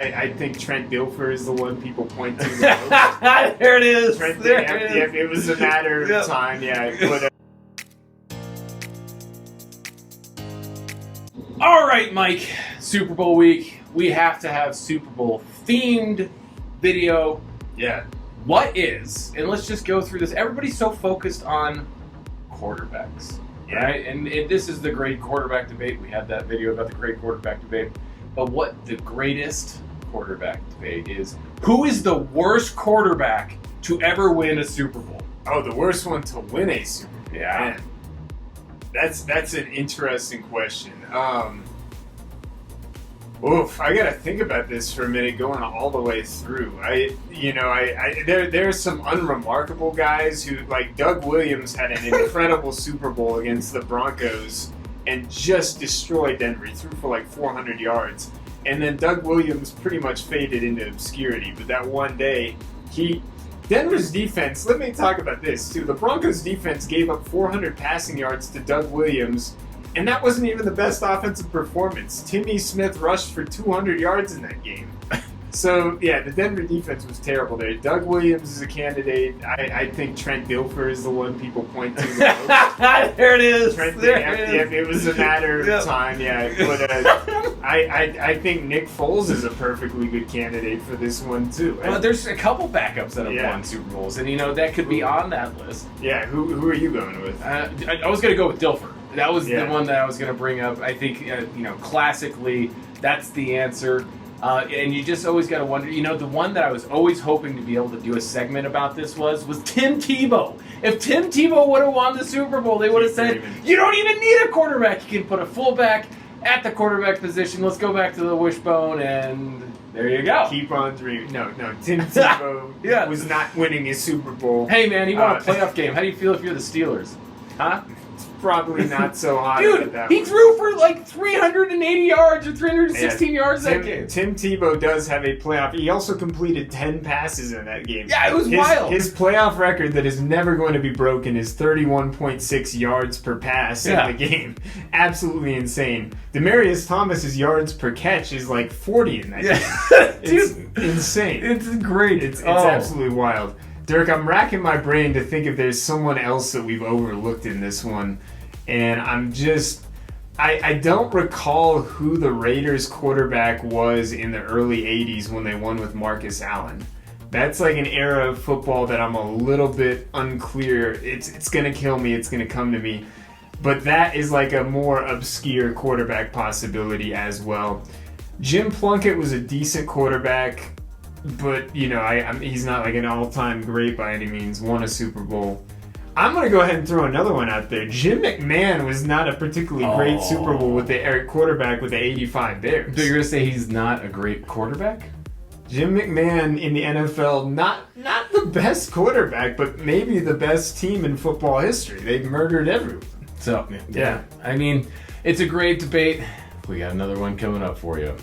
I think Trent Dilfer is the one people point to the most. There it is. It was a matter of time, yeah. But, all right, Mike. Super Bowl week. We have to have Super Bowl themed video. yeah. What is, and let's just go through this. Everybody's so focused on quarterbacks, right? And this is the great quarterback debate. We had that video about the great quarterback debate. But what the greatest quarterback debate is, who is the worst quarterback to ever win a Super Bowl? Oh, the worst one to win a Super Bowl. Yeah. Man, that's an interesting question. I gotta think about this for a minute, going all the way through. There's some unremarkable guys who, like Doug Williams, had an incredible Super Bowl against the Broncos and just destroyed Denver. He threw for like 400 yards. And then Doug Williams pretty much faded into obscurity. But that one day, Denver's defense, let me talk about this too. The Broncos defense gave up 400 passing yards to Doug Williams, and that wasn't even the best offensive performance. Timmy Smith rushed for 200 yards in that game. So, yeah, the Denver defense was terrible there. Doug Williams is a candidate. I think Trent Dilfer is the one people point to the most. There it is. It was a matter of time, yeah. But I think Nick Foles is a perfectly good candidate for this one, too. Well, there's a couple backups that have won Super Bowls, and, that could be on that list. Yeah, who are you going with? I was going to go with Dilfer. That was the one that I was going to bring up. I think, classically, that's the answer. And you just always got to wonder, the one that I was always hoping to be able to do a segment about this was Tim Tebow. If Tim Tebow would have won the Super Bowl, they would have said, you don't even need a quarterback. You can put a fullback at the quarterback position. Let's go back to the wishbone, and there you go. Keep on dreaming. No, Tim Tebow was not winning a Super Bowl. Hey, man, he won a playoff game. How do you feel if you're the Steelers? Huh? Probably not so hot. Dude, he threw for like 380 yards or 316 yards that game. Tim Tebow does have a playoff. He also completed 10 passes in that game. Yeah, it was wild. His playoff record that is never going to be broken is 31.6 yards per pass in the game. Absolutely insane. Demaryius Thomas's yards per catch is like 40 in that game. It's insane. It's great. It's absolutely wild. Dirk, I'm racking my brain to think if there's someone else that we've overlooked in this one. And I don't recall who the Raiders quarterback was in the early 80s when they won with Marcus Allen. That's like an era of football that I'm a little bit unclear. It's going to kill me. It's going to come to me. But that is like a more obscure quarterback possibility as well. Jim Plunkett was a decent quarterback. But, he's not like an all-time great by any means. Won a Super Bowl. I'm going to go ahead and throw another one out there. Jim McMahon was not a particularly great Super Bowl with the quarterback with the 85 Bears. So you're going to say he's not a great quarterback? Jim McMahon in the NFL, not the best quarterback, but maybe the best team in football history. They've murdered everyone. So, yeah. I mean, it's a great debate. We got another one coming up for you.